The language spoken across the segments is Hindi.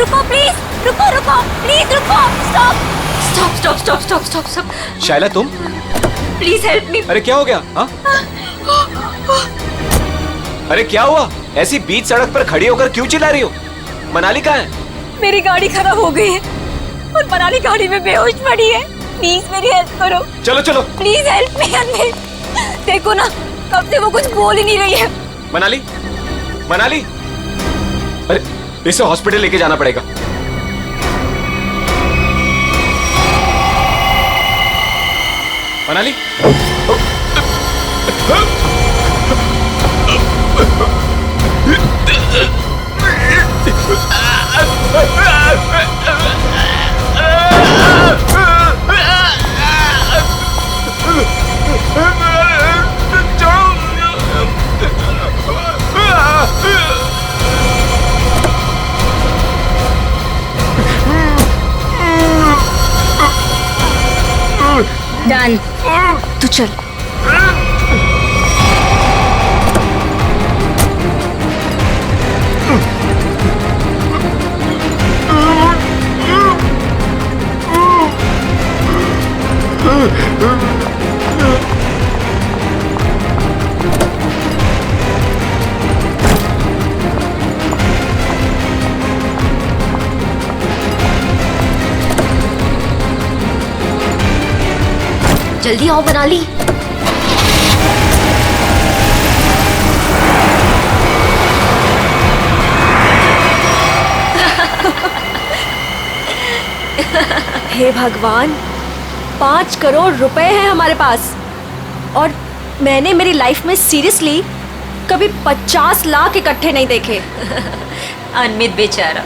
रुको प्लीज, रुको रुको प्लीज रुको, stop stop stop stop stop stop stop. शायला तुम? Please help me. अरे क्या हो गया? हाँ? अरे क्या हुआ? ऐसी बीच सड़क पर खड़ी होकर क्यों चिल्ला रही हो? मनाली कहाँ है? मेरी गाड़ी खराब हो गई है और मनाली गाड़ी में बेहोश पड़ी है। प्लीज मेरी हेल्प करो। चलो चलो प्लीज हेल्प मी अनविल। देखो ना, कब से वो कुछ बोल ही नहीं रही है। मनाली, मनाली, अरे इसे हॉस्पिटल लेके जाना पड़ेगा। मनाली, डन, तू चल। जल्दी आओ मनाली। हे भगवान, 5 करोड़ रुपए हैं हमारे पास और मैंने मेरी लाइफ में सीरियसली कभी 50 लाख इकट्ठे नहीं देखे। अनमित बेचारा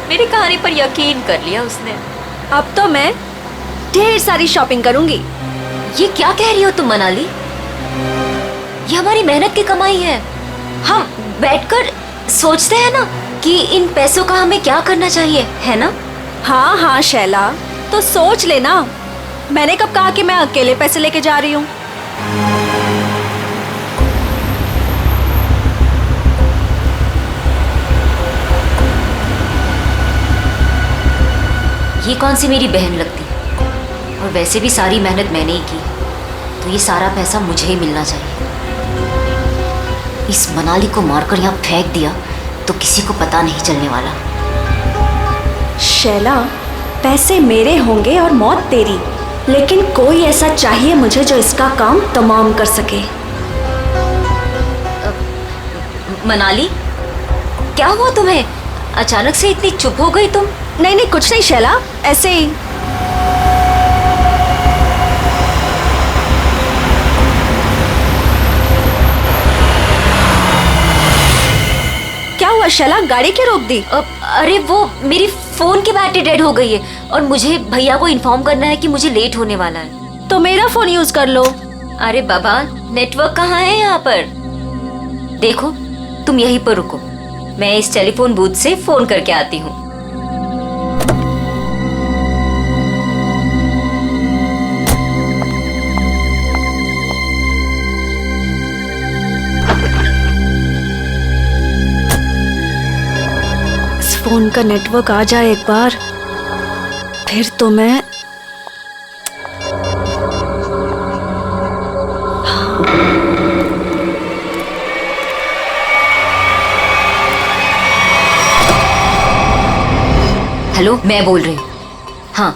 मेरी कहानी पर यकीन कर लिया उसने। अब तो मैं ढेर सारी शॉपिंग करूंगी। ये क्या कह रही हो तुम मनाली? ये हमारी मेहनत की कमाई है। हम बैठकर सोचते हैं ना कि इन पैसों का हमें क्या करना चाहिए, है ना? हाँ हाँ शैला, तो सोच लेना। मैंने कब कहा कि मैं अकेले पैसे लेके जा रही हूँ? ये कौन सी मेरी बहन लगती है? और वैसे भी सारी मेहनत मैंने ही की, तो ये सारा पैसा मुझे ही मिलना चाहिए। इस मनाली को मारकर यहाँ फेंक दिया तो किसी को पता नहीं चलने वाला। शैला, पैसे मेरे होंगे और मौत तेरी, लेकिन कोई ऐसा चाहिए मुझे जो इसका काम तमाम कर सके। मनाली, क्या हुआ तुम्हें? अचानक से इतनी चुप हो गई तुम? नहीं नहीं, कुछ नहीं शैला, ऐसे ही। क्या हुआ शैला, गाड़ी क्यों रोक दी? अरे वो मेरी फोन की बैटरी डेड हो गई है और मुझे भैया को इन्फॉर्म करना है कि मुझे लेट होने वाला है। तो मेरा फोन यूज कर लो। अरे बाबा, नेटवर्क कहाँ है यहाँ पर? देखो, तुम यहीं पर रुको, मैं इस टेलीफोन बूथ से फोन करके आती हूँ। फोन का नेटवर्क आ जाए एक बार, फिर तो मैं हेलो, मैं बोल रही हूँ। हाँ,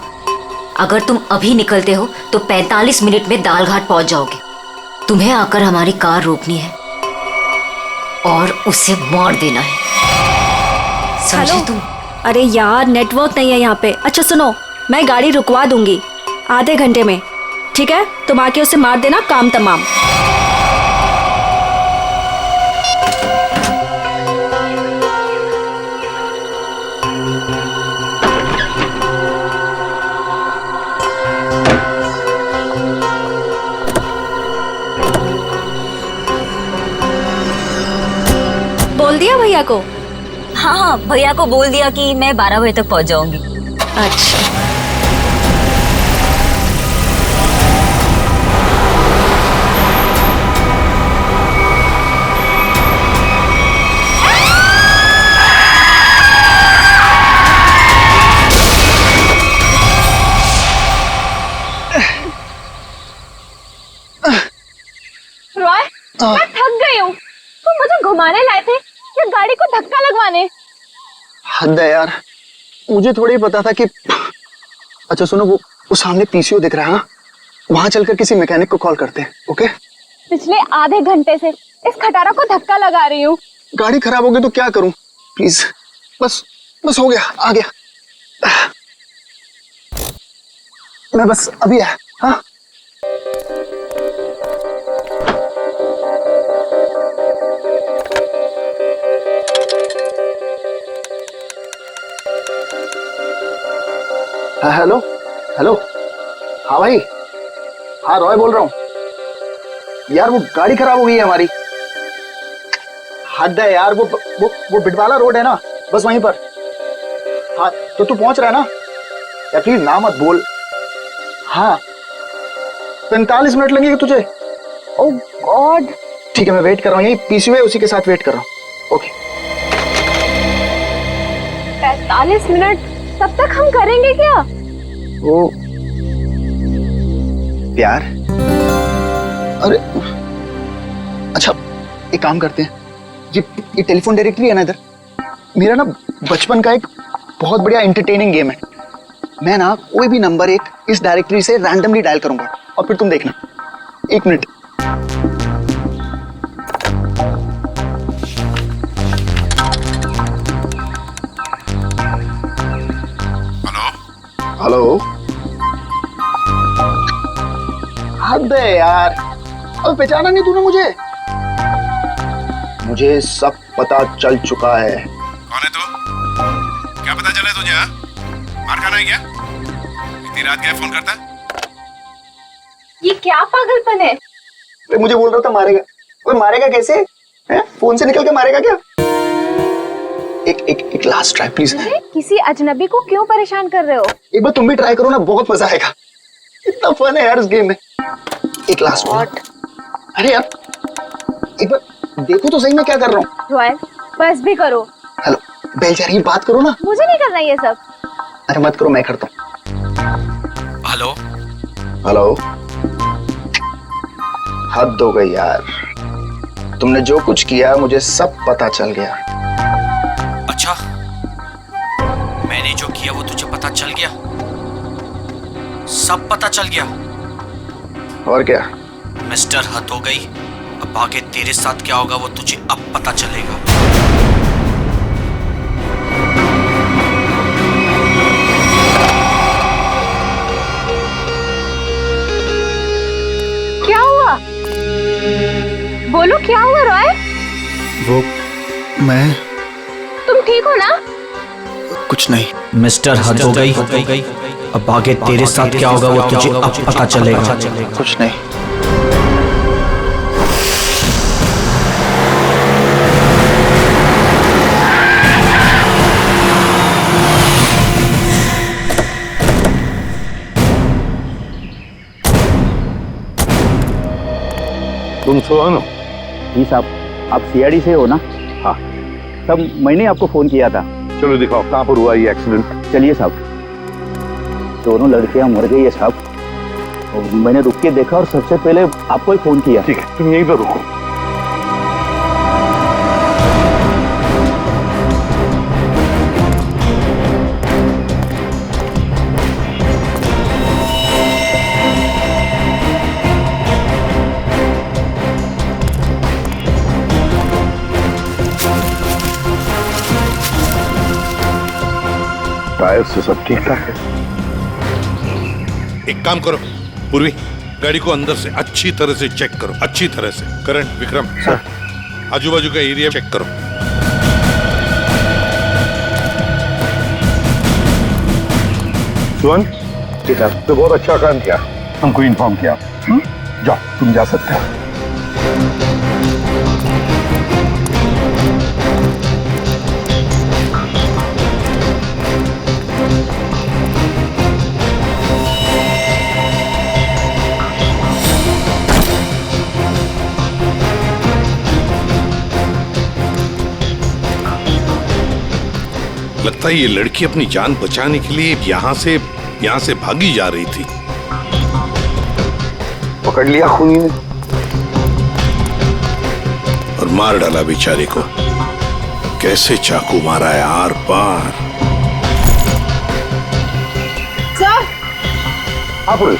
अगर तुम अभी निकलते हो तो 45 मिनट में दालघाट पहुंच जाओगे। तुम्हें आकर हमारी कार रोकनी है और उसे मार देना है, समझे तुम? अरे यार, नेटवर्क नहीं है यहाँ पे। अच्छा सुनो, मैं गाड़ी रुकवा दूंगी आधे घंटे में, ठीक है? तुम आके उसे मार देना, काम तमाम। बोल दिया भैया को? हाँ हाँ, भैया को बोल दिया कि मैं 12 बजे तक पहुंच जाऊंगी। अच्छा, मैं थक गई हूँ। तुम मुझे घुमाने लाए थे या गाड़ी को धक्का लगवाने? हद है यार, मुझे थोड़ी ही पता था कि। अच्छा सुनो, वो सामने पीसीओ दिख रहा है, वहां चलकर किसी मैकेनिक को कॉल करते हैं। ओके? पिछले आधे घंटे से इस खटारा को धक्का लगा रही हूँ। गाड़ी खराब हो गई तो क्या करूं? प्लीज, बस हो गया, आ गया। मैं बस अभी आया। हाँ हेलो हेलो। हाँ भाई, हाँ रॉय बोल रहा हूँ यार। वो गाड़ी खराब हो गई है हमारी। हद है यार, वो बिटवाला रोड है ना, बस वहीं पर। हाँ तो तू पहुंच रहा है ना यार? प्लीज ना मत बोल। हाँ 45 मिनट लगेंगे तुझे? ओह गॉड। ठीक है, मैं वेट कर रहा हूँ, यही पीसीओ है, उसी के साथ वेट कर रहा हूँ। ओके। 45 मिनट? तब तक हम करेंगे क्या? वो प्यार। अरे अच्छा, एक काम करते हैं, ये टेलीफोन डायरेक्टरी है ना इधर, मेरा ना बचपन का एक बहुत बढ़िया एंटरटेनिंग गेम है। मैं ना कोई भी नंबर एक इस डायरेक्टरी से रैंडमली डायल करूंगा और फिर तुम देखना। 1 मिनट। हेलो। हद है यार, अब पहचाना नहीं तूने मुझे? मुझे सब पता चल चुका है। कौन है तू? क्या पता चला तुझे? मार खाना है क्या? इतनी रात क्या फोन करता? ये क्या पागलपन है? मुझे बोल रहा था मारेगा। ओए मारेगा कैसे? है? फोन से निकल के मारेगा क्या? एक लास्ट ट्राई प्लीज। किसी अजनबी को क्यों परेशान कर रहे हो? एक बार तुम भी ट्राई करो ना, बहुत मजा आएगा। इतना फन है यार इस गेम में। एक लास्ट बार। अरे यार एक बार देखो तो सही मैं क्या कर रहा हूँ। रॉयल बस भी करो। हेलो बेल जा रही है, बात करो ना। मुझे नहीं करना ये सब। अरे मत करो, मैं करता हूँ। Hello hello. हद हो गई यार, तुमने जो कुछ किया मुझे सब पता चल गया। अच्छा, मैंने जो किया वो तुझे पता चल गया? सब पता चल गया? और क्या? मिस्टर हद हो गई, अब आगे तेरे साथ क्या होगा वो तुझे अब पता चलेगा। क्या हुआ? बोलो क्या हुआ रॉय? वो मैं तुम ठीक हो ना? कुछ नहीं। मिस्टर हद हो गई, अब आगे तेरे साथ क्या होगा वो तुझे अब पता चलेगा। कुछ नहीं। तुम सोनो। जी साहब, आप सीआईडी से हो ना? हाँ। तब मैंने आपको फोन किया था। चलो दिखाओ कहाँ पर हुआ ये एक्सीडेंट। चलिए साहब। दोनों लड़कियां मर गई है साहब, और मैंने रुक के देखा और सबसे पहले आपको ही फोन किया। ठीक है, तुम यहीं पर रुको। टायर से सब ठीक ठाक है। एक काम करो पूर्वी, गाड़ी को अंदर से अच्छी तरह से चेक करो, अच्छी तरह से। करण, विक्रम सर, आजू बाजू का एरिया चेक करो। सुवन, ठीक है, तो बहुत अच्छा काम किया, हमको इन्फॉर्म किया। जाओ, तुम जा सकते हो। लगता है ये लड़की अपनी जान बचाने के लिए यहाँ से भागी जा रही थी। पकड़ लिया खूनी ने। मार डाला बेचारी को। कैसे चाकू मारा है आर पार। हाँ पूर्वी।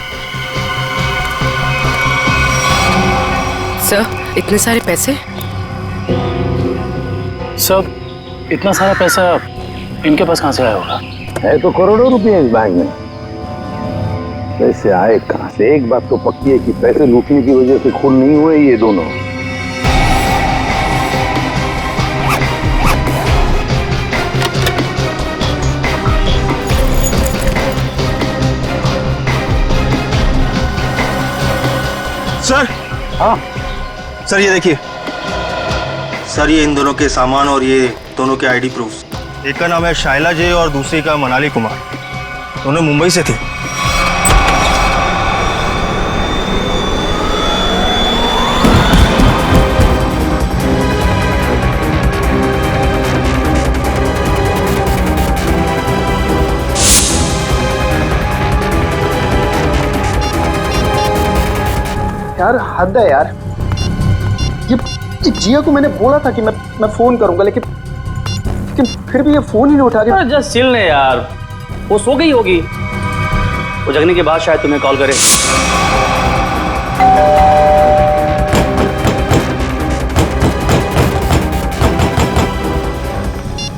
सर, इतने सारे पैसे? सब इतना सारा पैसा इनके पास कहाँ से आया होगा? है तो करोड़ों रुपए इस बैंक में। पैसे आए कहाँ से? एक बात तो पक्की है कि पैसे लूटने की वजह से खून नहीं हुए ये दोनों। सर। हाँ सर ये देखिए सर, ये इन दोनों के सामान और ये दोनों के आईडी प्रूफ। एक का नाम है शाइला जे और दूसरी का मनाली कुमार। दोनों मुंबई से थे। यार हद है यार। ये जिया को मैंने बोला था कि मैं फोन करूंगा, लेकिन फिर भी ये फोन ही नहीं उठा रही। जस्ट चिल ले यार, वो सो गई होगी। वो जगने के बाद शायद तुम्हें कॉल करे।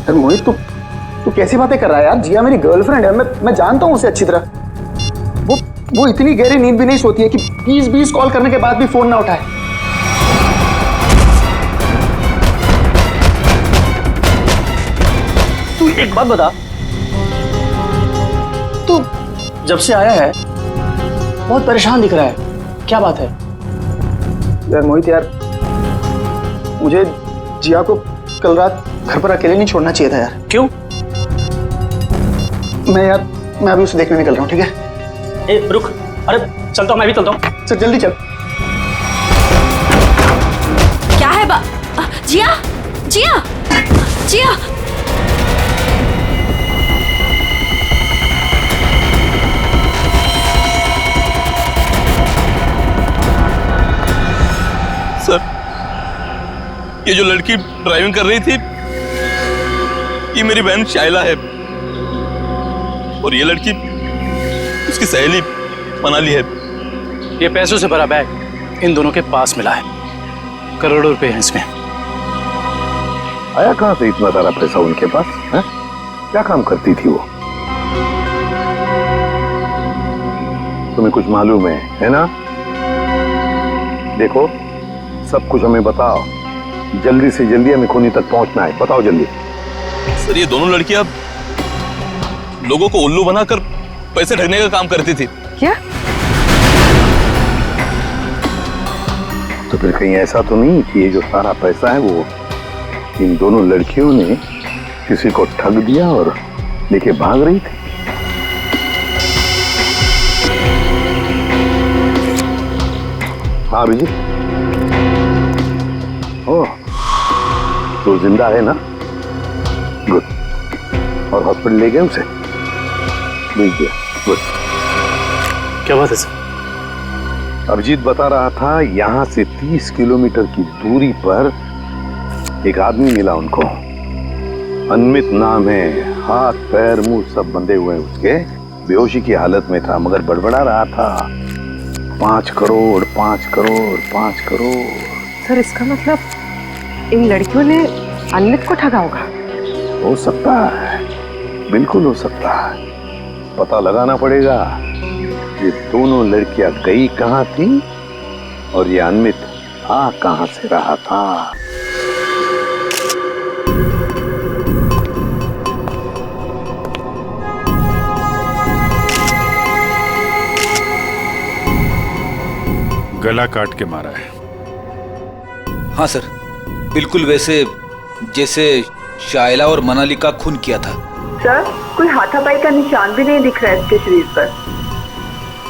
यार मोहित, तू कैसी बातें कर रहा है यार? जिया मेरी गर्लफ्रेंड है, मैं जानता हूँ उसे अच्छी तरह। वो इतनी गहरी नींद भी नहीं सोती है कि 20 कॉल करने के बाद भी फोन ना उठाए। तू एक बात बता, तू जब से आया है बहुत परेशान दिख रहा है, क्या बात है? यार मोहित यार, मुझे जिया को कल रात घर पर अकेले नहीं छोड़ना चाहिए था यार। क्यों? मैं अभी उसे देखने निकल रहा हूँ, ठीक है? ए रुक, अरे चलता हूँ, मैं भी चलता हूँ। सर जल्दी चल। क्या है जिया जिया जिया। सर, ये जो लड़की ड्राइविंग कर रही थी ये मेरी बहन शाइला है और ये लड़की उसकी सहेली मनाली है। ये पैसों से भरा बैग इन दोनों के पास मिला है, करोड़ों रुपए हैं इसमें। आया कहाँ से इतना सारा पैसा उनके पास है? क्या काम करती थी वो? तुम्हें कुछ मालूम है ना? देखो, सब कुछ हमें बताओ, जल्दी से जल्दी हमें खूनी तक पहुंचना है। बताओ जल्दी। सर, ये दोनों लड़कियां लोगों को उल्लू बनाकर पैसे ठगने का काम करती थी। क्या? तो फिर कहीं ऐसा तो नहीं कि ये जो सारा पैसा है वो इन दोनों लड़कियों ने किसी को ठग दिया और लेके भाग रही थी? हाँ अभिजीत, ओह, तो जिंदा है ना? गुड। और हॉस्पिटल ले गए उसे? भेज दिया। गुड। क्या बात है सर? अभिजीत बता रहा था यहाँ से 30 किलोमीटर की दूरी पर एक आदमी मिला उनको। अनमित नाम है, हाथ पैर मुंह सब बंधे हुए हैं उसके, बेहोशी की हालत में था मगर बड़बड़ा रहा था 5 करोड़ 5 करोड़ 5 करोड़। सर, इसका मतलब इन लड़कियों ने अनमित को ठगा होगा। हो सकता है, बिल्कुल हो सकता है। पता लगाना पड़ेगा ये दोनों लड़कियां गई कहाँ थी और ये अनमित आ कहाँ से रहा था। गला काट के मारा है। हाँ सर, बिल्कुल वैसे जैसे शाइला और मनाली का खून किया था। सर, कोई हाथापाई का निशान भी नहीं दिख रहा है इसके शरीर पर।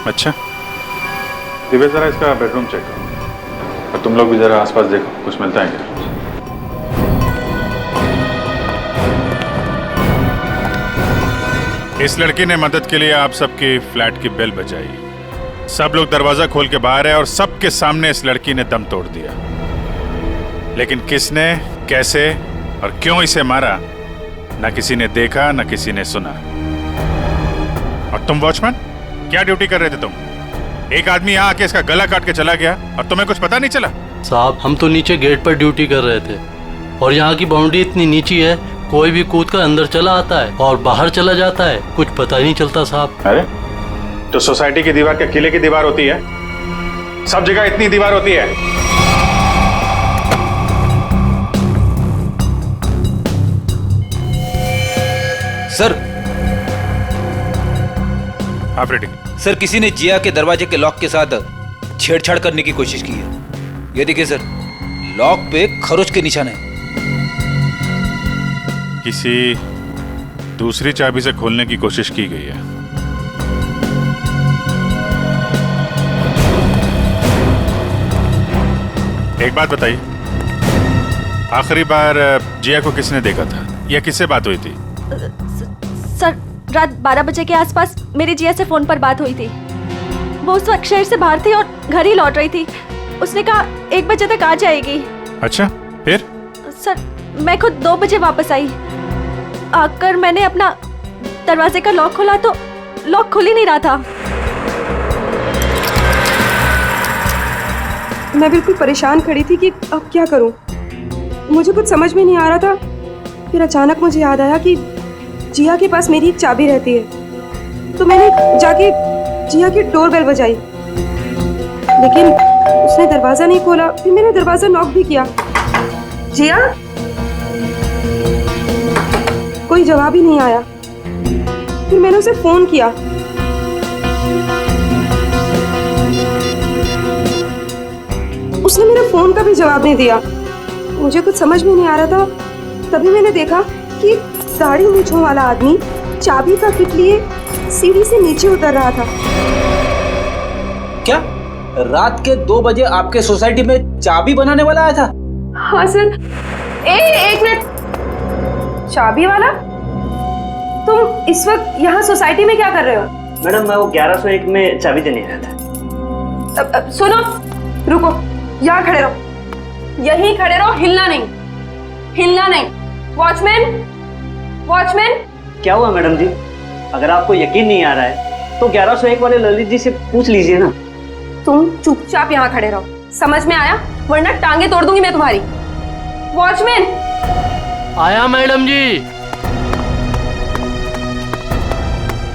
अच्छा, दिव्या जरा इसका बेडरूम चेक करो और तुम लोग भी जरा आसपास देखो, कुछ मिलता है क्या? इस लड़की ने मदद के लिए आप सबकी फ्लैट की बेल बजाई। सब लोग दरवाजा खोल के बाहर है और सबके सामने इस लड़की ने दम तोड़ दिया। लेकिन किसने, कैसे और क्यों इसे मारा न किसी ने देखा न किसी ने सुना। और तुम वॉचमैन, क्या ड्यूटी कर रहे थे तुम? एक आदमी यहाँ आके इसका गला काट के चला गया और तुम्हें कुछ पता नहीं चला? साहब, हम तो नीचे गेट पर ड्यूटी कर रहे थे और यहाँ की बाउंड्री इतनी नीची है, कोई भी कूद कर अंदर चला आता है और बाहर चला जाता है, कुछ पता ही नहीं चलता साहब। अरे तो सोसाइटी की दीवार क्या किले की दीवार होती है? सब जगह इतनी दीवार होती है? सर। ऑपरेटिंग। सर, किसी ने जिया के दरवाजे के लॉक के साथ छेड़छाड़ करने की कोशिश की है। ये देखिए सर, लॉक पे खरोच के निशान है। किसी दूसरी चाबी से खोलने की कोशिश की गई है। एक बात बताइए, आखिरी बार जिया को किसने देखा था या किससे बात हुई थी? सर, रात 12 बजे के आसपास मेरी जिया से फोन पर बात हुई थी। वो उस वक्त शहर से बाहर थी और घर ही लौट रही थी। उसने कहा 1 बजे तक आ जाएगी। अच्छा, फिर? सर, मैं खुद 2 बजे वापस आई। आकर मैंने अपना दरवाजे का लॉक खोला तो लॉक खुल ही नहीं रहा था। मैं बिल्कुल परेशान खड़ी थी कि अब क्या करूं। मुझे कुछ समझ में नहीं आ रहा था। फिर अचानक मुझे याद आया कि जिया के पास मेरी एक चाबी रहती है, तो मैंने जाके जिया की डोरबेल बजाई, लेकिन उसने दरवाजा नहीं खोला। फिर मैंने दरवाजा नॉक भी किया। जिया, कोई जवाब ही नहीं आया। फिर मैंने उसे फोन किया। उसने मेरे फोन का भी जवाब नहीं दिया। मुझे कुछ समझ में नहीं आ रहा था। तभी मैंने देखा कि दाढ़ी मूंछों वाला आदमी चाबी का किट लिए सीढ़ी से नीचे उतर रहा था। क्या रात के 2 बजे आपके सोसाइटी में चाबी बनाने वाला आया था? हाँ सर। एक मिनट, चाबी वाला? तुम इस वक्त यहाँ सोसाइटी में क्या कर रहे हो? मैडम, मैं वो 1101 में चाबी देने आया था। सुनो, रुको, यहाँ खड़े रहो, यहीं खड़े रहो, हिलना नहीं, हिलना नहीं। Watchman, watchman. क्या हुआ मैडम जी? अगर आपको यकीन नहीं आ रहा है तो 1101 वाले ललित जी से पूछ लीजिए ना। तुम चुपचाप यहाँ खड़े रहो, समझ में आया? वरना टांगे तोड़ दूंगी मैं तुम्हारी। वॉचमैन। आया मैडम जी।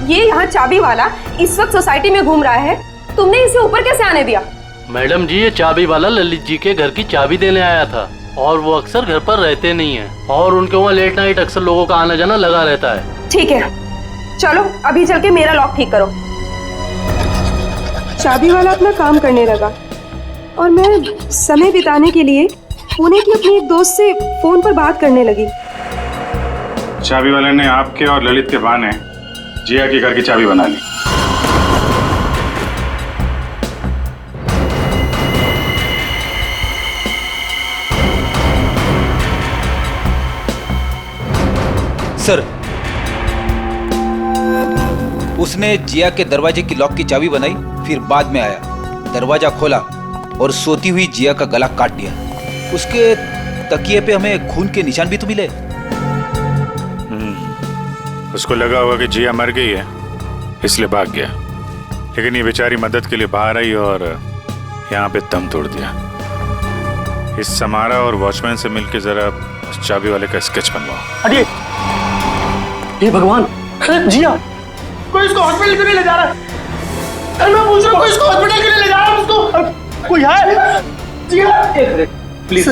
ये यहाँ चाबी वाला इस वक्त सोसाइटी में घूम रहा है, तुमने इसे ऊपर कैसे आने दिया? मैडम जी, ये चाबी वाला ललित जी के घर की चाबी देने आया था और वो अक्सर घर पर रहते नहीं हैं और उनके वहाँ लेट नाइट अक्सर लोगों का आना जाना लगा रहता है। ठीक है, चलो अभी चल के मेरा लॉक ठीक करो। चाबी वाला अपना काम करने लगा और मैं समय बिताने के लिए पुणे की अपनी एक दोस्त से फोन पर बात करने लगी। चाबी वाले ने आपके और ललित के बहाने जिया के घर की चाबी बना ली। सर, उसने जिया के दरवाजे की लॉक की चाबी बनाई, फिर बाद में आया, दरवाजा खोला और सोती हुई जिया का गला काट दिया। उसके तकिए पे हमें खून के निशान भी तो मिले। उसको लगा होगा कि जिया मर गई है, इसलिए भाग गया। लेकिन ये बेचारी मदद के लिए बाहर आई और यहाँ पे दम तोड़ दिया। इस समारा और वॉचमैन से मिलके जरा उस चाबी वाले का स्केच बनवाओ। अरे हे भगवान, जिया कोई इसको हॉस्पिटल क्यों नहीं ले जा रहा है? मैं पूछ रहा हूँ, कोई इसको हॉस्पिटल क्यों नहीं ले जा रहा है? उसको कोई है? जिया, एक मिनट प्लीज,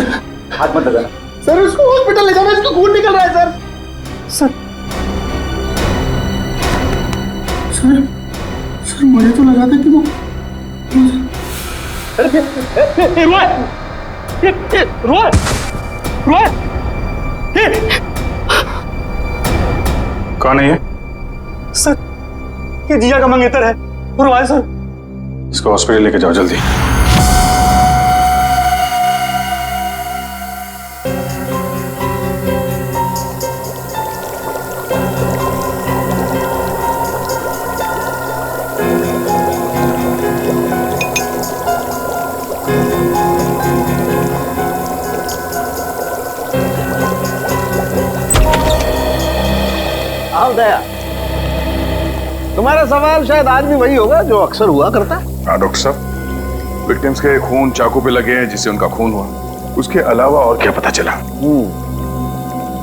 हाथ मत लगाना। सर, उसको हॉस्पिटल ले जाना, इसको खून निकल रहा है सर। सर, सर मुझे तो लगा था कि वो कौन है ये? सर, ये जिया का मंगेतर है। रोए सर। इसको हॉस्पिटल लेके जाओ जल्दी। आओ दया, तुम्हारा सवाल शायद आज भी वही होगा जो अक्सर हुआ करता है। हाँ डॉक्टर साहब, विक्टिम्स के खून चाकू पे लगे हैं जिससे उनका खून हुआ, उसके अलावा और क्या पता चला?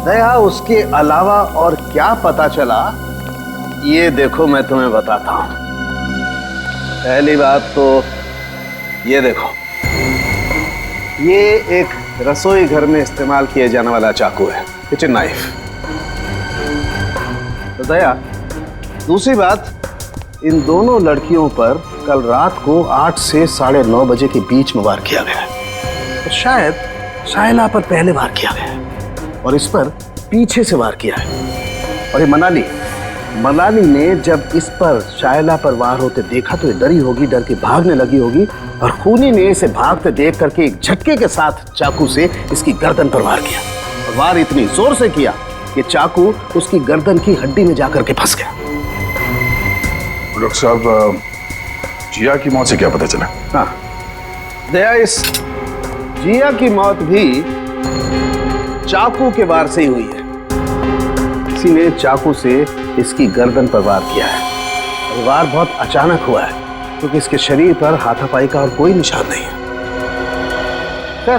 दया, उसके अलावा और क्या पता चला ये देखो मैं तुम्हें बताता हूं। पहली बात तो ये देखो, ये एक रसोई घर में इस्तेमाल किए जाने वाला चाकू है, किचन नाइफ। तो दया, दूसरी बात, इन दोनों लड़कियों पर कल रात को 8 से 9:30 बजे के बीच में वार किया गया है। तो शायद शाइला पर पहले वार किया गया है और इस पर पीछे से वार किया है। और ये मनाली ने जब इस पर शाइला पर वार होते देखा तो ये डरी होगी, डर के भागने लगी होगी और खूनी ने इसे भागते देख करके एक झटके के साथ चाकू से इसकी गर्दन पर वार किया। और वार इतनी जोर से किया कि चाकू उसकी गर्दन की हड्डी में जाकर के फंस गया। डॉक्टर साहब, जिया की मौत से क्या पता चला? हाँ दया, इस जिया की मौत भी चाकू के वार से ही हुई है। किसी ने चाकू से इसकी गर्दन पर वार किया है। और वार बहुत अचानक हुआ है क्योंकि इसके शरीर पर हाथापाई का और कोई निशान नहीं है।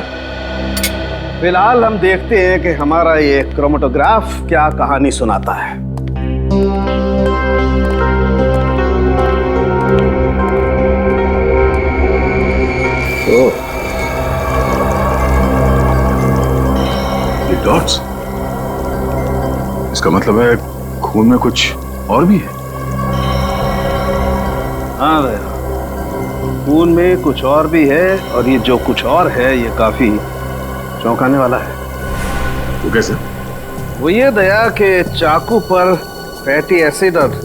फिलहाल हम देखते हैं कि हमारा ये क्रोमेटोग्राफ क्या कहानी सुनाता है। ये डॉट्स, इसका मतलब है खून में कुछ और भी है। हाँ भैया, खून में कुछ और भी है और ये जो कुछ और है ये काफी चौंकाने वाला है। वो कैसे? वो ये दया के चाकू पर फैटी एसिड और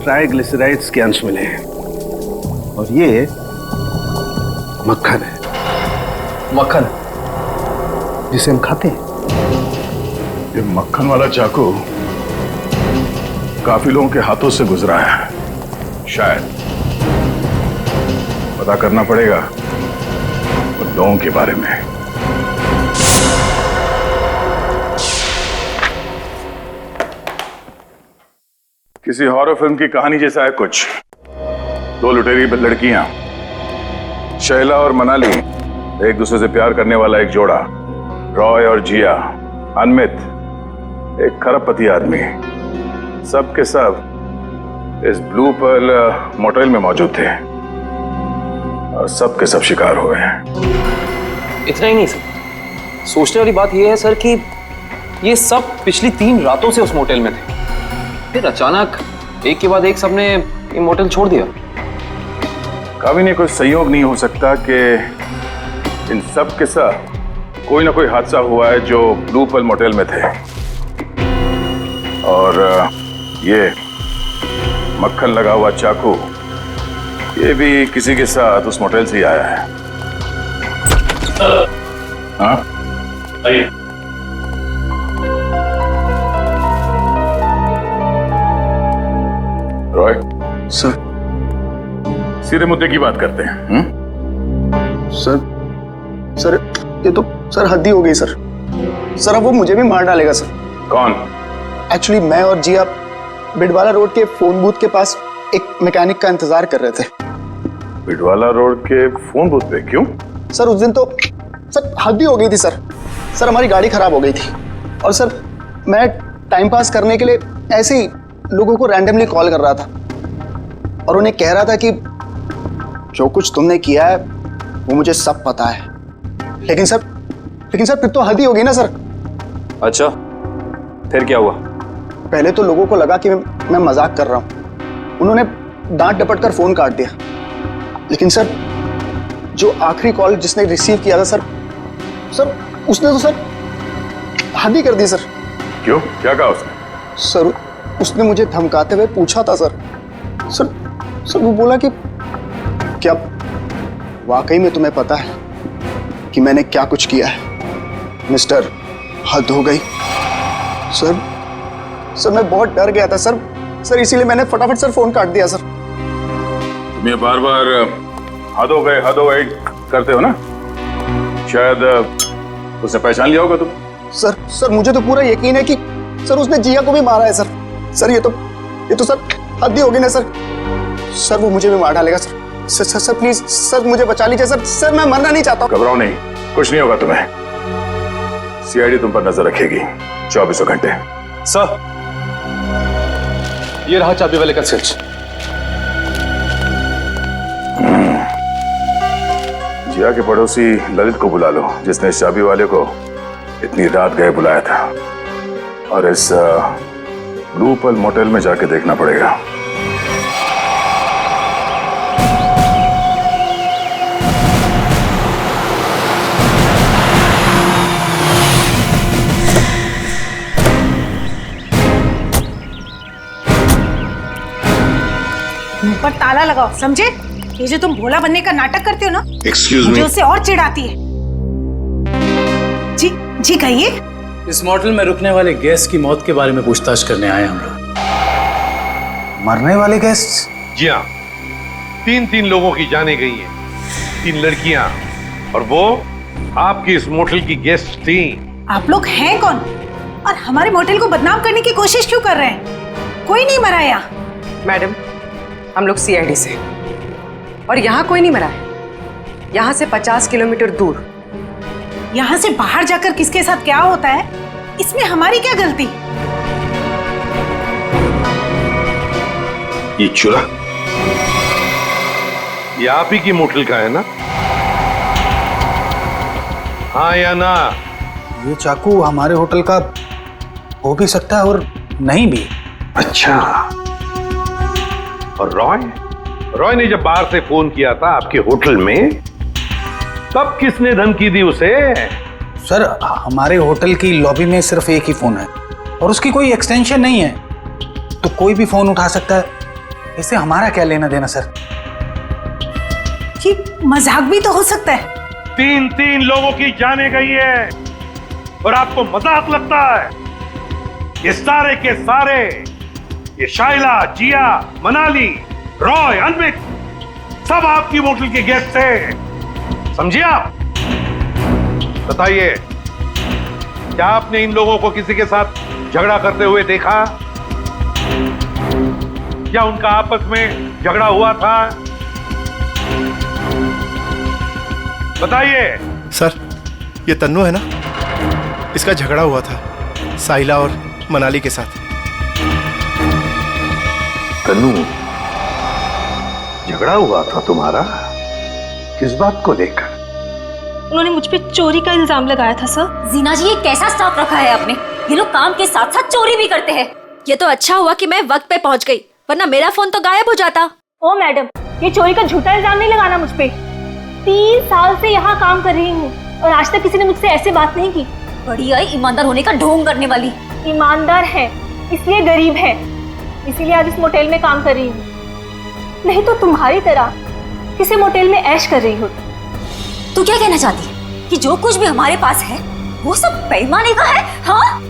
ट्राइग्लिसराइड्स के अंश मिले हैं और ये मक्खन है। मक्खन जिसे हम खाते हैं। ये मक्खन वाला चाकू काफी लोगों के हाथों से गुजरा है। शायद पता करना पड़ेगा उन लोगों के बारे में। किसी हॉरर फिल्म की कहानी जैसा है कुछ। 2 लुटेरी लड़कियां, शैला और मनाली, एक दूसरे से प्यार करने वाला एक जोड़ा, रॉय और जिया, अनमित, एक खरबपति आदमी, सब के सब इस ब्लू पर्ल मोटेल में मौजूद थे और सब के सब शिकार हुए हैं। इतना ही नहीं सर, सोचने वाली बात यह है सर कि ये सब पिछली 3 रातों से उस मोटेल में थे, फिर अचानक एक के बाद एक सबने ये मोटेल छोड़ दिया। कभी नहीं, कोई संयोग नहीं हो सकता कि इन सब के साथ कोई ना कोई हादसा हुआ है जो ब्लू पर्ल मोटेल में थे। और ये मक्खन लगा हुआ चाकू, ये भी किसी के साथ उस मोटेल से ही आया है। हाँ आइए। रॉय सर, सीधे मुद्दे की बात करते हैं। सर ये तो सर हद ही हो गई सर। सर अब वो मुझे भी मार डालेगा सर। कौन? एक्चुअली मैं और जिया बिडवाला रोड के फोन बूथ के पास एक मैकेनिक का इंतजार कर रहे थे। बिडवाला रोड के फोन बूथ पे? क्यों? सर उस दिन तो सर हद ही हो गई थी सर। सर हमारी गाड़ी खराब हो गई थी और सर मैं टाइम पास करने के लिए ऐसे ही लोगों को रैंडमली कॉल कर रहा था और उन्हें कह रहा था कि जो कुछ तुमने किया है वो मुझे सब पता है। लेकिन सर फिर तो हद ही होगी ना सर। अच्छा, फिर क्या हुआ? पहले तो लोगों को लगा कि मैं मजाक कर रहा हूं। उन्होंने डांट डपट कर फोन काट दिया। लेकिन सर जो आखिरी कॉल जिसने रिसीव किया था सर उसने तो सर हद ही कर दी सर। क्यों? क्या कहा उसने? सर उसने मुझे धमकाते हुए पूछा था सर वो बोला कि क्या वाकई में तुम्हें पता है कि मैंने क्या कुछ किया है? मिस्टर, हद हो गई। सर मैं बहुत डर गया था सर इसीलिए मैंने फटाफट सर फोन काट दिया सर। तुम ये बार बार हद हो गए करते हो ना? शायद उसने पहचान लिया होगा तुम। सर मुझे तो पूरा यकीन है कि सर उसने जिया को भी मारा है सर। सर ये तो सर हद ही होगी ना सर वो मुझे भी मार डालेगा सर प्लीज सर मुझे बचा लीजिए सर मैं मरना नहीं चाहता। घबराओ नहीं, कुछ नहीं होगा तुम्हें। सीआईडी तुम पर नजर रखेगी 24 घंटे। सर ये रहा चाबी वाले का स्विच। जिया के पड़ोसी ललित को बुला लो, जिसने इस चाबी वाले को इतनी रात गए बुलाया था, और इस ब्लू पल मोटेल में जाके देखना पड़ेगा। मुंह पर ताला लगाओ, समझे? ये जो तुम भोला बनने का नाटक करते हो ना, एक्सक्यूज मी, मुझे उससे और चिढ़ाती है। जी कहिए। इस मोटेल में रुकने वाले गेस्ट की मौत के बारे में पूछताछ करने आए हम लोग। मरने वाले गेस्ट? जी हाँ, 3 लोगों की जाने गई हैं, 3 लड़कियां, और वो आपकी इस मोटेल की गेस्ट थी। आप लोग हैं कौन और हमारे मोटेल को बदनाम करने की कोशिश क्यों कर रहे हैं? कोई नहीं मरा यहाँ। मैडम, हम लोग सीआईडी से, और यहाँ कोई नहीं मरा है। यहाँ से 50 किलोमीटर दूर। यहाँ से बाहर जाकर किसके साथ क्या होता है, इसमें हमारी क्या गलती? ये चुरा ये आप ही की मोटेल का है ना? हाँ या ना? ये चाकू हमारे होटल का हो भी सकता है और नहीं भी। अच्छा, और रॉय ने जब बाहर से फोन किया था आपके होटल में, तब किसने धमकी दी उसे? सर हमारे होटल की लॉबी में सिर्फ एक ही फोन है और उसकी कोई एक्सटेंशन नहीं है, तो कोई भी फोन उठा सकता है। इससे हमारा क्या लेना देना सर? ये मजाक भी तो हो सकता है। 3 लोगों की जाने गई है और आपको मजाक लगता है? ये सारे के सारे, ये शाइला, जिया, मनाली, रॉय, अनमित, सब आपकी मोटेल के गेस्ट थे, समझिए आप? बताइए, क्या आपने इन लोगों को किसी के साथ झगड़ा करते हुए देखा? क्या उनका आपस में झगड़ा हुआ था? बताइए। सर, ये तन्नू है ना, इसका झगड़ा हुआ था साहिला और मनाली के साथ। तन्नू, झगड़ा हुआ था तुम्हारा? किस बात को लेकर? उन्होंने मुझ पे चोरी का इल्जाम लगाया था सर। जीना जी, ये कैसा स्टाफ रखा है आपने? ये लोग काम के साथ साथ चोरी भी करते हैं। ये तो अच्छा हुआ कि मैं वक्त पे पहुंच गई, वरना मेरा फोन तो गायब हो जाता। ओ मैडम, ये चोरी का झूठा इल्जाम नहीं लगाना मुझ पे। 3 साल से यहाँ काम कर रही हूँ और आज तक किसी ने मुझसे ऐसे बात नहीं की। बड़ी आई ईमानदार होने का ढोंग करने वाली। ईमानदार है इसलिए गरीब है, इसीलिए आज इस मोटेल में काम कर रही हूँ, नहीं तो तुम्हारी तरह किसी मोटेल में ऐश कर रही होती। तू क्या कहना चाहती है कि जो कुछ भी हमारे पास है वो सब बेईमानी का है? हाँ,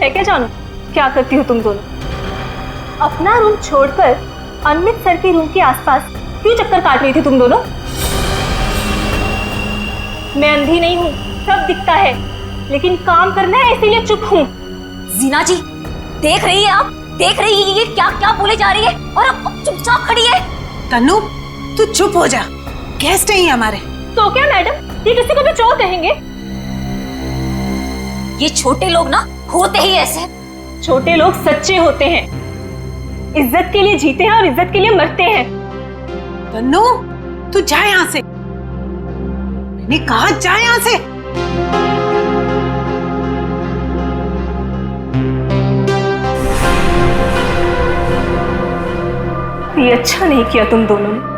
मैं क्या जानूं क्या करती हो तुम दोनों? अपना रूम छोड़कर अनमित सर के रूम के आसपास क्यों चक्कर काट रही थी तुम दोनों? मैं अंधी नहीं हूँ, सब दिखता है, लेकिन काम करना है इसीलिए चुप हूँ। जीना जी, देख रही है आप? देख रही है ये क्या क्या बोले जा रही है और अब चुपचाप खड़ी है। तन्नू, तू चुप हो जा, गेस्ट है हमारे। तो क्या मैडम, ये किसी को भी चोर कहेंगे? ये छोटे लोग ना होते ही ऐसे। छोटे लोग सच्चे होते हैं, इज्जत के लिए जीते हैं और इज्जत के लिए मरते हैं। तन्नू, तू जा यहाँ से, मैंने कहा जा यहाँ से। ये अच्छा नहीं किया तुम दोनों ने।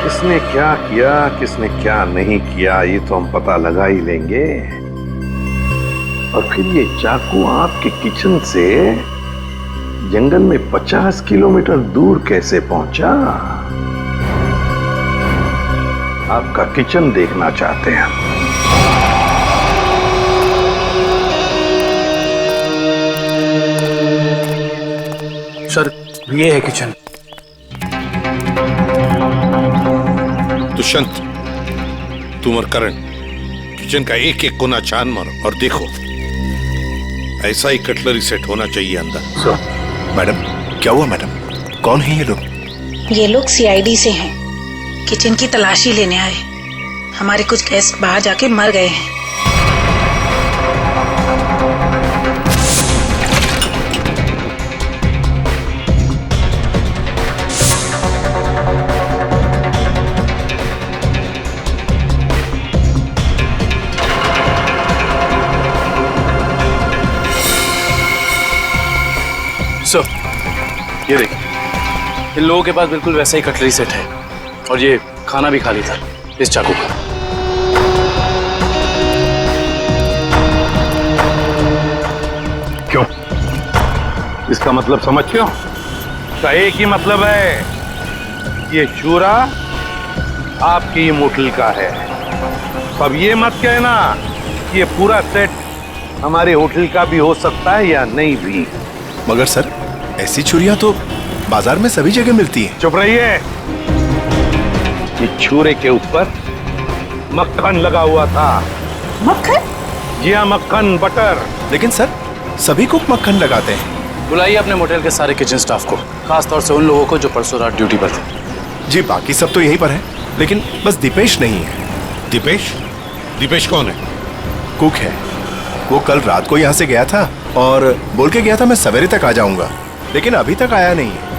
किसने क्या किया, किसने क्या नहीं किया, ये तो हम पता लगा ही लेंगे। और फिर ये चाकू आपके किचन से जंगल में 50 किलोमीटर दूर कैसे पहुंचा? आपका किचन देखना चाहते हैं। सर, ये है किचन। दुष्यंत, तुम और करण किचन का एक एक कोना छान मारो और देखो, ऐसा ही कटलरी सेट होना चाहिए अंदर। मैडम क्या हुआ मैडम? कौन है ये लोग? ये लोग सीआईडी से हैं, किचन की तलाशी लेने आए। हमारे कुछ गेस्ट बाहर जाके मर गए हैं। सर, ये देखिए, इन लोगों के पास बिल्कुल वैसा ही कटलरी सेट है और ये खाना भी खाली था इस चाकू का। क्यों? इसका मतलब समझते हो? इसका एक ही मतलब है, ये चूरा आपकी मोटल का है। अब ये मत कहना कि ये पूरा सेट हमारे होटल का भी हो सकता है या नहीं भी। मगर सर, ऐसी छुरियां तो बाजार में सभी जगह मिलती हैं। चुप रहिए। ये छुरे के ऊपर मक्खन लगा हुआ था। मक्खन? जी हाँ, मक्खन, बटर। लेकिन सर, सभी कुक मक्खन लगाते हैं। बुलाइए अपने मोटेल के सारे किचन स्टाफ को, खास तौर से उन लोगों को जो परसों रात ड्यूटी पर थे। जी, बाकी सब तो यहीं पर है, लेकिन बस दीपेश नहीं है। दीपेश? दीपेश कौन है? कुक है। वो कल रात को यहाँ से गया था और बोल के गया था मैं सवेरे तक आ जाऊंगा, लेकिन अभी तक आया नहीं है।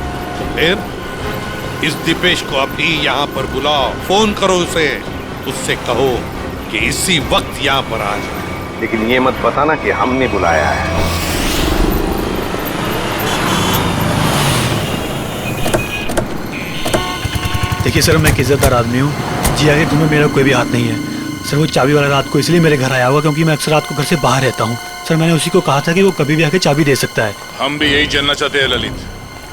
फिर इस दीपेश को अभी यहाँ पर बुलाओ, फोन करो उसे, उससे कहो कि इसी वक्त यहाँ पर आ जाए। लेकिन ये मत बताना कि हमने बुलाया है। देखिए सर, मैं एक इज्जतदार आदमी हूँ, जिया के घर में मेरा कोई भी हाथ नहीं है। सर, वो चाबी वाला रात को इसलिए मेरे घर आया हुआ क्योंकि मैं अक्सर रात को घर से बाहर रहता हूँ। सर, मैंने उसी को कहा था कि वो कभी भी आके चाबी दे सकता है। हम भी यही जानना चाहते हैं ललित,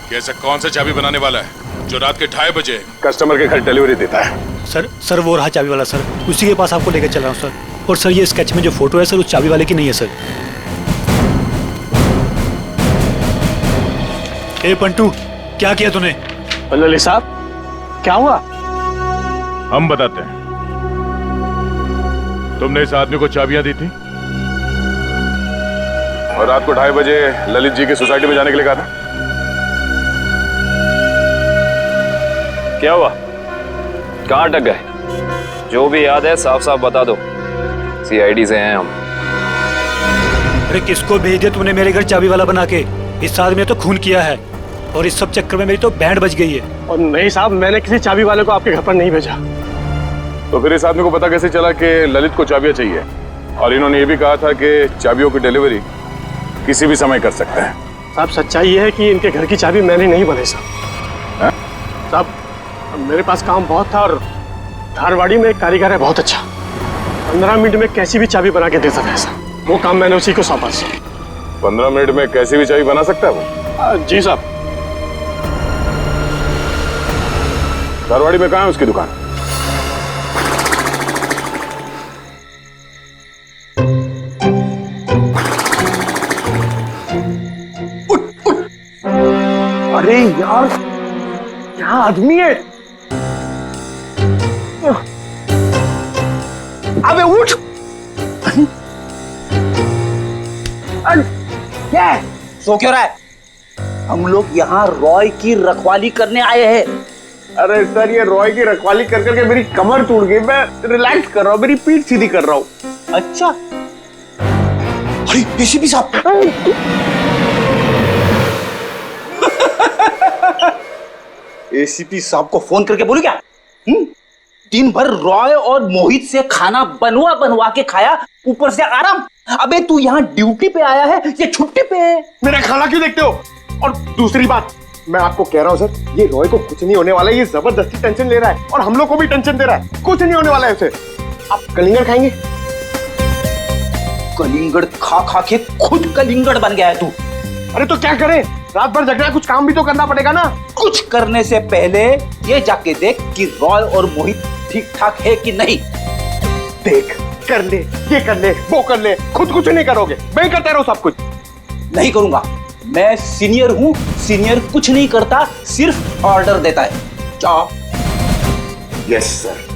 कि ऐसा कौन सा चाबी बनाने वाला है जो रात के 2:30 बजे कस्टमर के घर डिलीवरी देता है। सर वो रहा चाबी वाला सर, उसी के पास आपको लेकर चल रहा हूँ सर। और सर, ये स्केच में जो फोटो है सर, उस चाबी वाले की नहीं है सर। ए पंटू, क्या किया तूने? ललित साहब, क्या हुआ? हम बताते हैं। तुमने इस आदमी को चाबियां दी थी और रात को 2:30 बजे ललित जी की सोसाइटी में जाने के लिए कहा था। क्या हुआ? कहाँ अटक गए? जो भी याद है साफ साफ बता दो, सीआईडी से हैं हम। अरे किसको भेज दिया तूने मेरे घर चाबी वाला बना के? इस आदमी ने तो खून किया है और इस सब चक्कर में मेरी तो बैंड बज गई है। और नहीं साहब, मैंने किसी चाबी वाले को आपके घर पर नहीं भेजा। तो फिर इस आदमी को पता कैसे चला कि ललित को चाबियां चाहिए? और इन्होंने ये भी कहा था कि चाबियों की डिलीवरी किसी भी समय कर सकते हैं। साहब, सच्चाई ये है कि इनके घर की चाबी मैंने नहीं बनाई साहब। साहब, मेरे पास काम बहुत था और धारवाड़ी में एक कारीगर है बहुत अच्छा, 15 मिनट में कैसी भी चाबी बना के दे सकता है साहब। वो काम मैंने उसी को सौंपा। 15 मिनट में कैसी भी चाबी बना सकता है वो? जी साहब। धारवाड़ी में कहाँ है उसकी दुकान? अरे यार, क्या आदमी है? अबे उठ! क्या है? सो क्यों रहा है? हम लोग यहाँ रॉय की रखवाली करने आए हैं। अरे सर, ये रॉय की रखवाली कर करके मेरी कमर टूट गई। मैं रिलैक्स कर रहा हूँ, मेरी पीठ सीधी कर रहा हूँ। अच्छा, अरे एसीपी साहब, एसीपी साहब को फोन करके बोलू क्या? दिन भर रॉय और मोहित से खाना बनवा बनवा के खाया, ऊपर से आराम। अबे तू यहाँ ड्यूटी पे आया है या छुट्टी पे है? मेरा खाना क्यों देखते हो? और दूसरी बात, मैं आपको कह रहा हूँ सर, ये रॉय को कुछ नहीं होने वाला है। ये जबरदस्ती टेंशन ले रहा है और हम लोग को भी टेंशन दे रहा है। कुछ नहीं होने वाला है उसे। आप कलिंगड़ खाएंगे? कलिंगड़ खा खा के खुद कलिंगड़ बन गया है तू। अरे तो क्या करे? रात भर जगना है, कुछ काम भी तो करना पड़ेगा ना। कुछ करने से पहले ये जाके देख कि रॉय और मोहित ठीक ठाक है कि नहीं। देख, कर ले, ये कर ले, वो कर ले, खुद कुछ नहीं करोगे। मैं करता रहूं सब कुछ? नहीं करूंगा, मैं सीनियर हूं। सीनियर कुछ नहीं करता, सिर्फ ऑर्डर देता है। जाओ। Yes sir.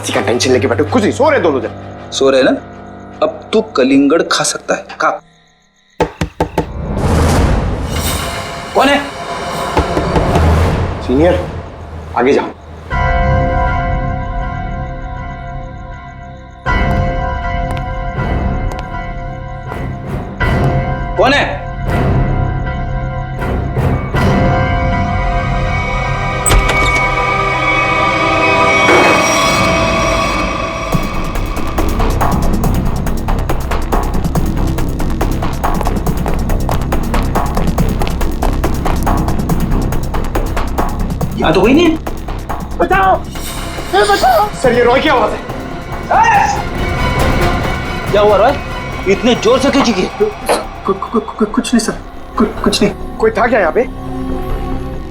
मर्जी का टेंशन लेके बैठे, कुछ नहीं, सो रहे दोनों जन। सो रहे ना? अब तू कलिंगड़ खा सकता है, खा। कौन है? सीनियर, आगे जाओ। कौन है? यहाँ तो कोई नहीं है। बचाओ, बचाओ। सर ये रॉय की आवाज है। क्या हुआ रॉय? इतने जोर से क्यों चीखी? कुछ नहीं सर, कुछ नहीं। कोई था क्या यहाँ पे?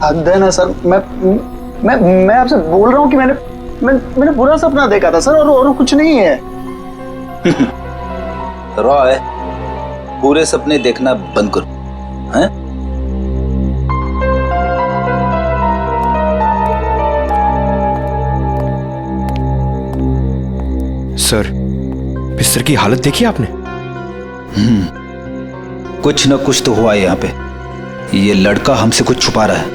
हद है ना सर, मैं आपसे बोल रहा हूँ कि मैंने बुरा सपना देखा था सर, और कुछ नहीं है। रॉय, पूरे सपने देखना बंद करो, हैं? सर, बिस्तर की हालत देखी आपने? कुछ न कुछ तो हुआ है यहाँ पे। ये लड़का हमसे कुछ छुपा रहा है।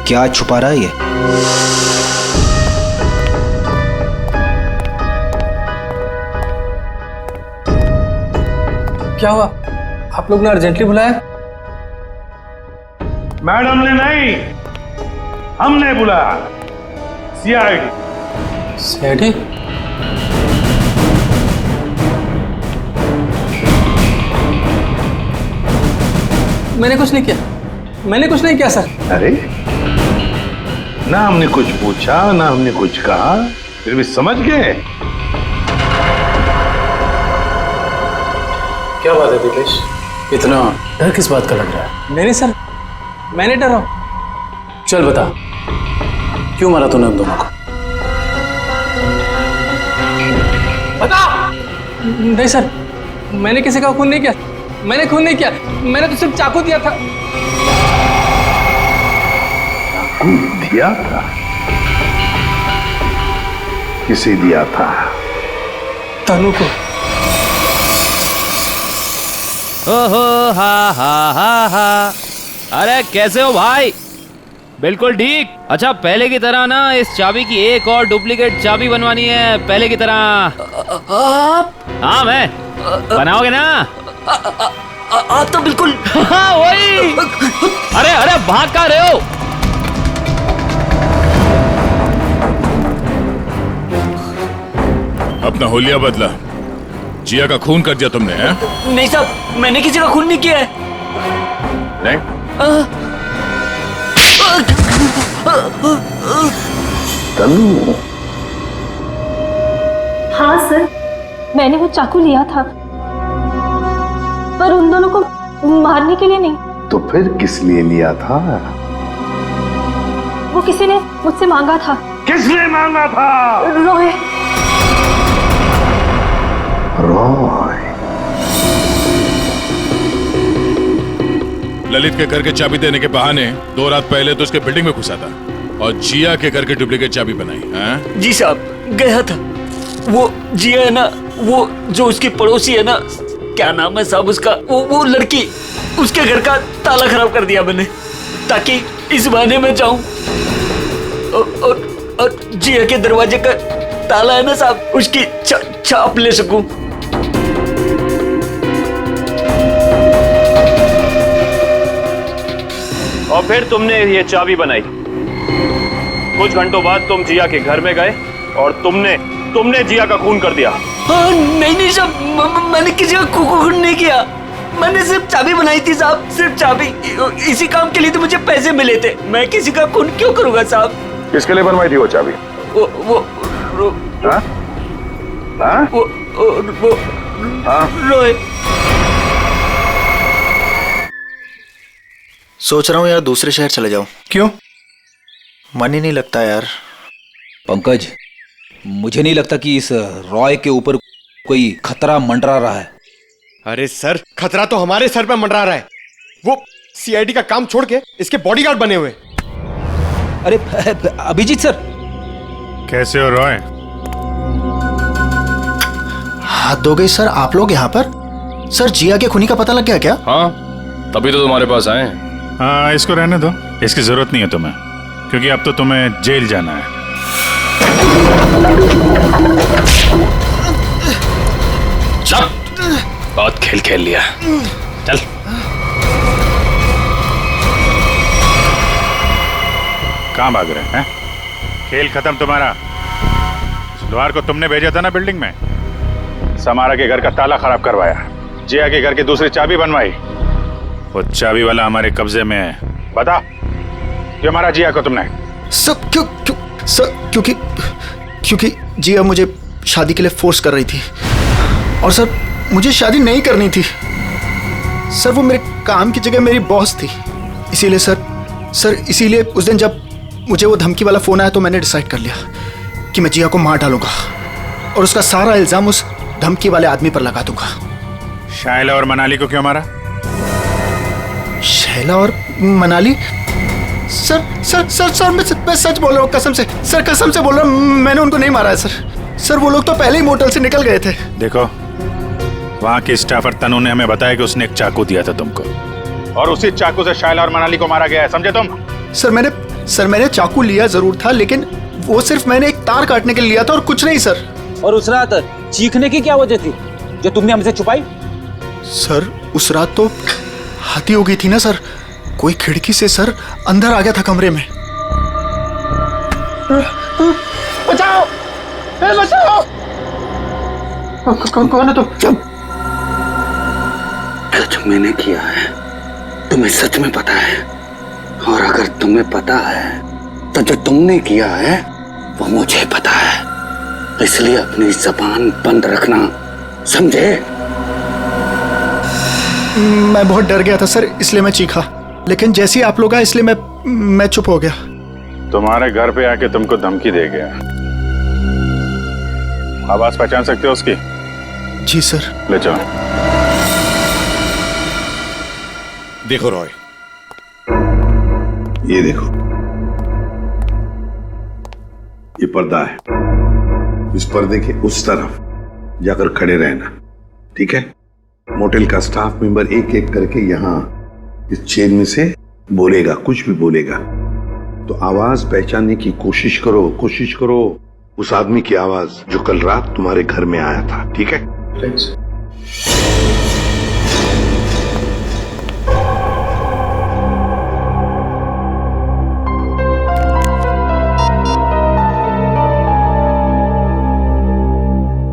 क्या छुपा रहा है ये? क्या हुआ? आप लोग ने अर्जेंटली बुलाया? मैडम ने नहीं, हमने बुलाया। सीआईडी। सीआईडी? मैंने कुछ नहीं किया, मैंने कुछ नहीं किया सर। अरे ना हमने कुछ पूछा ना हमने कुछ कहा, फिर भी समझ गए। क्या बात है दिपेश, इतना डर किस बात का लग रहा है? नहीं सर, मैंने डरा। चल बता, क्यों मारा तूने हम दोनों को? बता। नहीं सर, मैंने किसी का खून नहीं किया, मैंने खून नहीं किया, मैंने तो सिर्फ चाकू दिया था। चाकू दिया था? किसे दिया था? तनु को। ओहो हा हा हा हा। अरे कैसे हो भाई? बिल्कुल ठीक। अच्छा पहले की तरह ना इस चाबी की एक और डुप्लीकेट चाबी बनवानी है, पहले की तरह। आप? हाँ मैं। बनाओगे ना? आप तो बिल्कुल। हाँ वही। अरे अरे भाग कहाँ रहे हो? अपना होलिया बदला। जिया का खून कर दिया तुमने, हैं? नहीं साहब, मैंने किसी का खून नहीं किया है। नहीं? तनु। हाँ सर, मैंने वो चाकू लिया था, पर उन दोनों को मारने के लिए नहीं। तो फिर किस लिए लिया था? वो किसी ने मुझसे मांगा था। किसने मांगा था? रॉय। रॉय। ललित के घर के चाबी देने के बहाने 2 रात पहले तो उसके बिल्डिंग में घुसा था और जिया के घर के डुप्लीकेट चाबी बनाई। हैं? जी साहब, गया था। वो जिया है ना, वो जो उसकी पड़ोसी है ना, क्या नाम है साहब उसका, वो लड़की, उसके घर का ताला खराब कर दिया मैंने, ताकि इस बहाने में जाऊं और जिया के दरवाजे का ताला है ना साहब, उसकी छाप ले सकूं। और फिर तुमने ये चाबी बनाई। कुछ घंटों बाद तुम जिया के घर में गए और तुमने जिया का खून कर दिया। नहीं साहब, मैंने किसी का खून नहीं किया, मैंने सिर्फ चाबी बनाई थी साहब, सिर्फ चाबी। इसी काम के लिए तो मुझे पैसे मिले थे, मैं किसी का खून क्यों करूंगा साहब? किसके लिए बनवाई थी वो चाबी? रोए। सोच रहा हूँ यार दूसरे शहर चले जाऊं। क्यों? मन ही नहीं लगता यार। पंकज, मुझे नहीं लगता कि इस रॉय के ऊपर कोई खतरा मंडरा रहा है। अरे सर, खतरा तो हमारे सर पे मंडरा रहा है। वो सीआईडी का काम छोड़ के इसके बॉडीगार्ड बने हुए। अरे अभिजीत सर, कैसे हो रॉय? हाथ धो गए सर आप लोग यहाँ पर? सर जिया के खूनी का पता लग गया क्या? हाँ, तभी तो तुम्हारे पास आए। हाँ, इसको रहने दो, इसकी जरूरत नहीं है तुम्हें, क्योंकि अब तो तुम्हें जेल जाना है। चल, बहुत खेल खेल लिया, चल। कहाँ भाग रहे हैं? खेल खत्म तुम्हारा। लोहार को तुमने भेजा था ना बिल्डिंग में, समारा के घर का ताला खराब करवाया, जिया के घर की दूसरी चाबी बनवाई। वो चाबी वाला हमारे कब्जे में है। बता, क्यों मारा जिया को तुमने? सब क्योंकि जिया मुझे शादी के लिए फोर्स कर रही थी, और सर मुझे शादी नहीं करनी थी। सर वो मेरे काम की जगह मेरी बॉस थी, इसीलिए सर इसीलिए उस दिन जब मुझे वो धमकी वाला फोन आया तो मैंने डिसाइड कर लिया कि मैं जिया को मार डालूंगा और उसका सारा इल्जाम उस धमकी वाले आदमी पर लगा दूंगा। शाइला और मनाली को क्यों मारा? शैला और मनाली? सर मैं सच बोल रहा हूँ, कसम से सर, कसम से बोल रहा हूँ, मैंने उनको नहीं मारा है सर। वो लोग तो पहले ही मोटल से निकल गए थे। देखो, वहाँ के स्टाफर तनु ने हमें बताया कि उसने एक चाकू दिया था तुमको, और उसी चाकू से शाइला और मनाली को मारा गया है, समझे तुम? सर मैंने चाकू लिया जरूर था, लेकिन वो सिर्फ मैंने एक तार काटने के लिए लिया था और कुछ नहीं सर। और उस रात चीखने की क्या वजह थी जो तुमने हमसे छुपाई? सर उस रात तो हाथी हो गई थी ना सर, कोई खिड़की से सर अंदर आ गया था कमरे में। बचाओ, बचाओ! कौन है तुम? जो मैंने किया है तुम्हें सच में पता है, और अगर तुम्हें पता है तो जो तुमने किया है वो मुझे पता है, इसलिए अपनी जबान बंद रखना, समझे? मैं बहुत डर गया था सर, इसलिए मैं चीखा, लेकिन जैसे ही आप लोग आए इसलिए मैं चुप हो गया। तुम्हारे घर पे आके तुमको धमकी दे गया, आवाज पहचान सकते हो उसकी? जी सर। ले चलो। देखो रॉय, ये देखो, ये पर्दा है, इस पर्दे के उस तरफ जाकर खड़े रहना, ठीक है? मोटेल का स्टाफ मेंबर एक एक करके यहाँ इस चेन में से बोलेगा, कुछ भी बोलेगा तो आवाज पहचानने की कोशिश करो उस आदमी की आवाज जो कल रात तुम्हारे घर में आया था, ठीक है?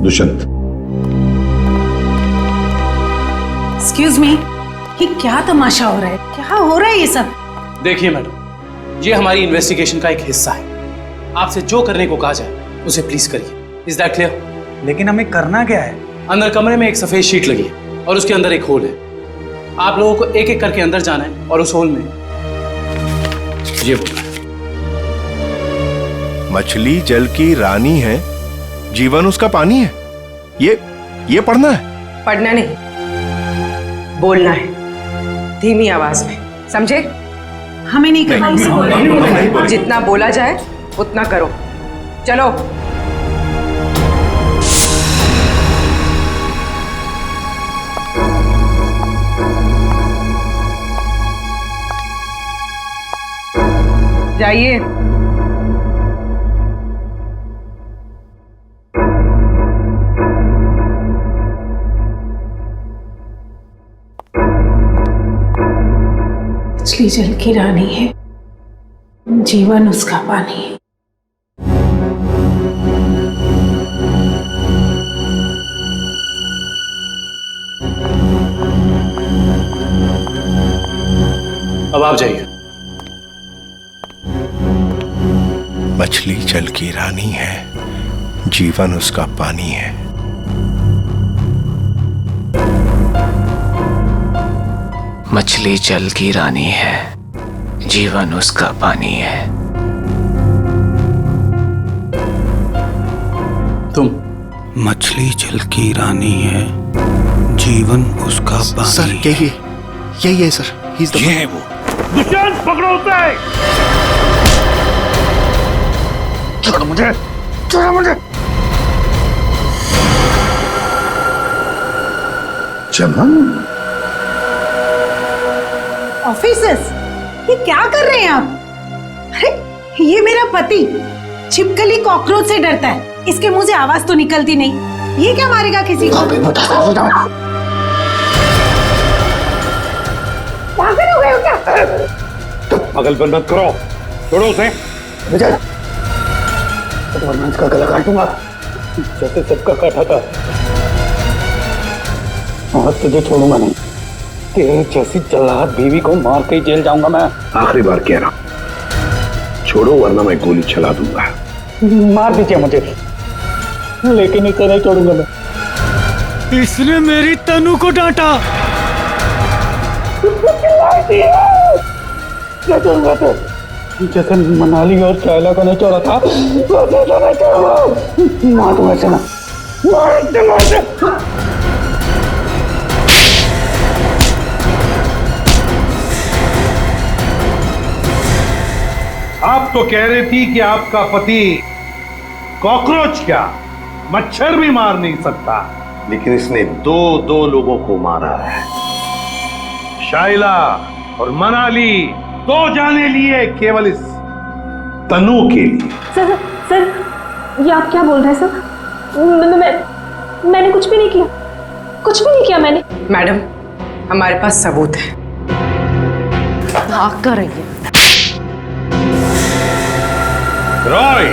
दुष्यंत, एक्सक्यूज मी, ये क्या तमाशा हो रहा है? क्या हो रहा है ये सब? देखिए मैडम, ये हमारी इन्वेस्टिगेशन का एक हिस्सा है। आपसे जो करने को कहा जाए उसे प्लीज करिए। Is that clear? लेकिन हमें करना क्या है? अंदर कमरे में एक सफेद शीट लगी है और उसके अंदर एक होल है। आप लोगों को एक एक करके अंदर जाना है और उस होल में ये बोलना है, मछली जल की रानी है, जीवन उसका पानी है। ये पढ़ना है? पढ़ना नहीं, बोलना है धीमी आवाज में, समझे? हमें नहीं करना। जितना बोला जाए उतना करो। चलो। जाइए। मछली जल की रानी है, जीवन उसका पानी है। अब आप जाइए। मछली जल की रानी है, जीवन उसका पानी है। मछली जल की रानी है, जीवन उसका पानी है। तुम? मछली जल की रानी है, जीवन उसका पानी। सर यही है सर, ये है वो। दुष्यंत, पकड़ो उसे! छोड़ो मुझे। छोड़ो मुझे। चमन, ऑफिसर्स, ये क्या कर रहे हैं आप? अरे ये मेरा पति छिपकली कॉकरोच से डरता है, इसके मुंह से आवाज तो निकलती नहीं, ये क्या मारेगा किसी को? पागल हो गए हो क्या? पागलपन मत करो, छोड़ो उसे। विजय, वरना इसका गला काटूंगा जैसे सबका काटा था। और तुझे छोड़ूंगा नहीं, तेरे जैसी जल्लाद बीवी को मार के जेल जाऊंगा मैं। आखिरी बार कह रहा हूं, छोड़ो वरना मैं गोली चला दूंगा। मार दीजिए मुझे, लेकिन इसे नहीं छोड़ूंगा मैं। इसने मेरी तनु को डांटा। जैसे मनाली और शायला को नहीं छोड़ा था, वैसे तो नहीं छोड़ूंगा। मार दूंगा इसे ना, मार दूंगा इसे। आप तो कह रही थी कि आपका पति कॉकरोच क्या मच्छर भी मार नहीं सकता, लेकिन इसने दो लोगों को मारा है। शाइला और मनाली, 2 जाने लिए केवल इस तनु के लिए। सर, ये आप क्या बोल रहे हैं सर? मैंने कुछ भी नहीं किया, कुछ भी नहीं किया मैंने। मैडम, हमारे पास सबूत है। कर रही है रॉय,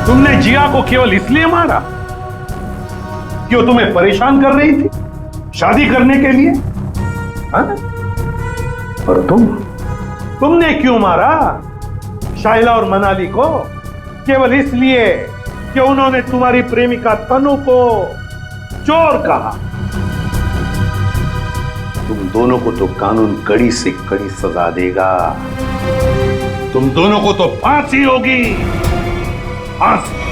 तुमने जिया को केवल इसलिए मारा कि वो तुम्हें परेशान कर रही थी शादी करने के लिए, हाँ? और तुमने क्यों मारा शाइला और मनाली को? केवल इसलिए कि उन्होंने तुम्हारी प्रेमिका तनु को चोर कहा। तुम दोनों को तो कानून कड़ी से कड़ी सजा देगा। तुम दोनों को तो फांसी होगी, फांसी।